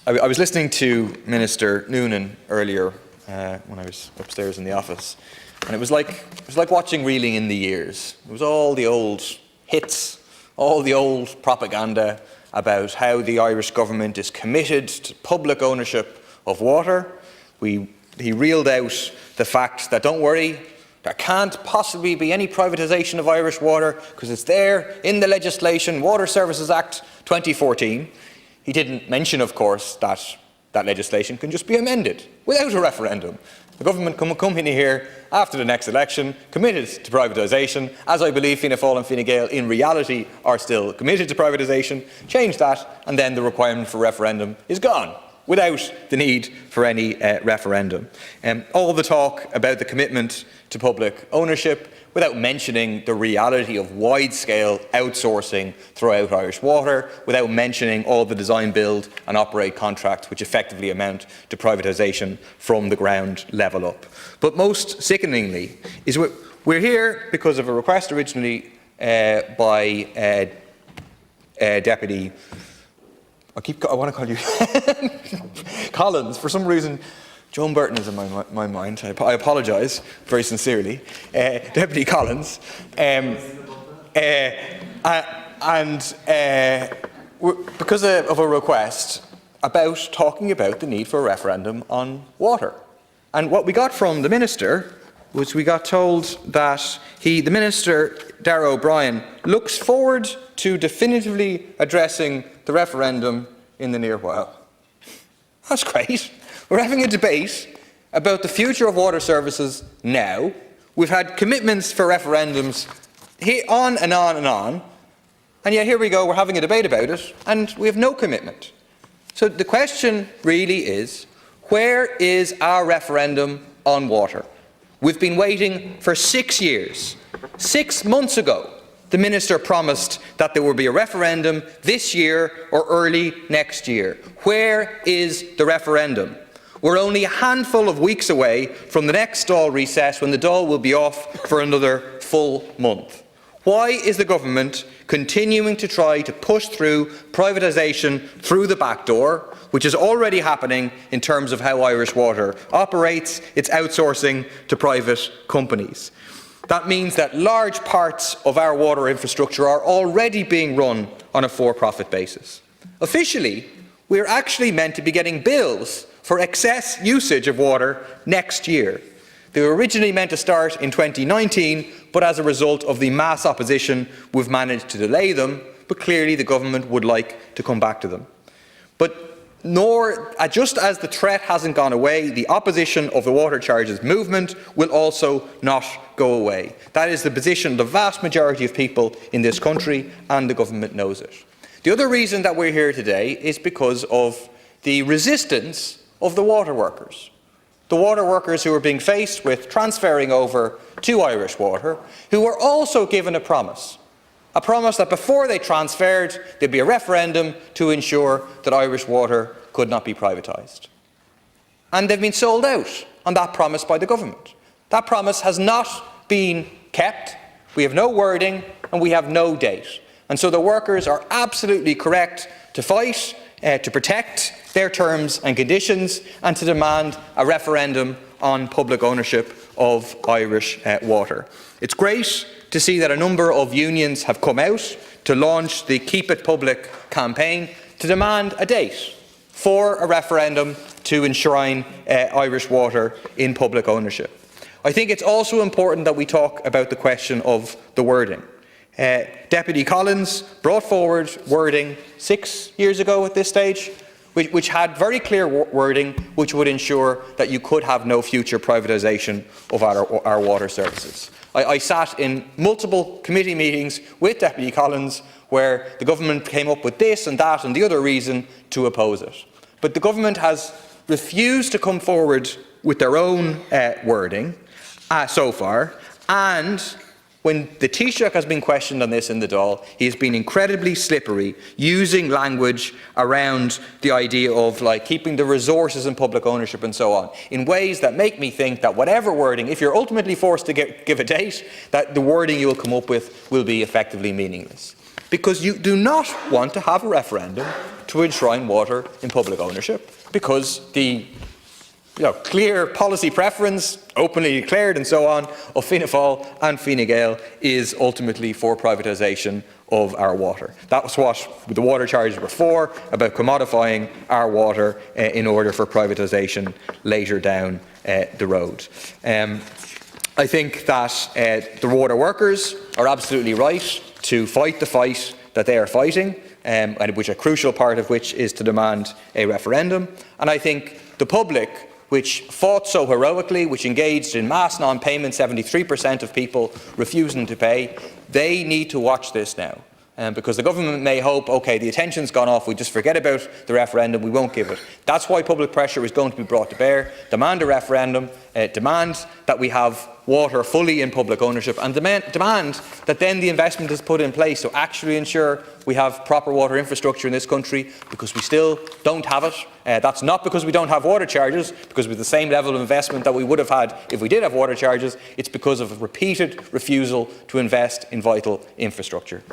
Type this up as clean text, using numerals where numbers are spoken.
I was listening to Minister Noonan earlier when I was upstairs in the office, and it was like watching Reeling in the Years. It was all the old hits, all the old propaganda about how the Irish government is committed to public ownership of water. He reeled out the fact that, don't worry, there can't possibly be any privatisation of Irish water because it's there in the legislation, Water Services Act 2014. He didn't mention, of course, that that legislation can just be amended without a referendum. The government can come in here after the next election, committed to privatisation, as I believe Fianna Fáil and Fine Gael in reality are still committed to privatisation, change that, and then the requirement for referendum is gone, without the need for any referendum. All the talk about the commitment to public ownership, without mentioning the reality of wide-scale outsourcing throughout Irish water, without mentioning all the design, build and operate contracts which effectively amount to privatisation from the ground level up. But most sickeningly is we're here because of a request originally by Deputy, I want to call you Collins. For some reason, Joan Burton is in my mind. I apologise very sincerely. Deputy Collins. Because of a request about talking about the need for a referendum on water. And what we got from the Minister was we got told that the Minister, Darragh O'Brien, looks forward to definitively addressing the referendum in the near while. That's great. We're having a debate about the future of water services now. We've had commitments for referendums on and on and on, and yet here we go, we're having a debate about it, and we have no commitment. So the question really is, where is our referendum on water? We've been waiting for 6 years. 6 months ago, the Minister promised that there would be a referendum this year or early next year. Where is the referendum? We're only a handful of weeks away from the next Dáil recess, when the Dáil will be off for another full month. Why is the government continuing to try to push through privatisation through the back door, which is already happening in terms of how Irish Water operates? It's outsourcing to private companies. That means that large parts of our water infrastructure are already being run on a for-profit basis. Officially, we are actually meant to be getting bills for excess usage of water next year. They were originally meant to start in 2019, but as a result of the mass opposition, we've managed to delay them, but clearly the government would like to come back to them. Just as the threat hasn't gone away, the opposition of the water charges movement will also not go away. That is the position of the vast majority of people in this country, and the government knows it. The other reason that we're here today is because of the resistance of the water workers. The water workers who are being faced with transferring over to Irish Water, who were also given a promise that before they transferred, there'd be a referendum to ensure that Irish Water could not be privatised. And they've been sold out on that promise by the government. That promise has not been kept. We have no wording and we have no date. And so the workers are absolutely correct to fight, to protect their terms and conditions, and to demand a referendum on public ownership of Irish water. It's great to see that a number of unions have come out to launch the Keep It Public campaign to demand a date for a referendum to enshrine Irish water in public ownership. I think it's also important that we talk about the question of the wording. Deputy Collins brought forward wording 6 years ago at this stage, which had very clear wording which would ensure that you could have no future privatisation of our water services. I sat in multiple committee meetings with Deputy Collins where the government came up with this and that and the other reason to oppose it. But the government has refused to come forward with their own wording so far, and when the Taoiseach has been questioned on this in the Dáil, he has been incredibly slippery, using language around the idea of keeping the resources in public ownership and so on, in ways that make me think that whatever wording, if you're ultimately forced to give a date, that the wording you will come up with will be effectively meaningless. because you do not want to have a referendum to enshrine water in public ownership, because the clear policy preference, openly declared and so on, of Fianna Fáil and Fine Gael is ultimately for privatisation of our water. That was what the water charges were for, about commodifying our water in order for privatisation later down the road. I think that the water workers are absolutely right to fight the fight that they are fighting, and which a crucial part of which is to demand a referendum. And I think the public, which fought so heroically, which engaged in mass non-payment, 73% of people refusing to pay, they need to watch this now. Because the government may hope, OK, the attention's gone off, we just forget about the referendum, we won't give it. That's why public pressure is going to be brought to bear. Demand a referendum, demand that we have water fully in public ownership, and demand that then the investment is put in place to actually ensure we have proper water infrastructure in this country, because we still don't have it. That's not because we don't have water charges, because with the same level of investment that we would have had if we did have water charges, it's because of a repeated refusal to invest in vital infrastructure.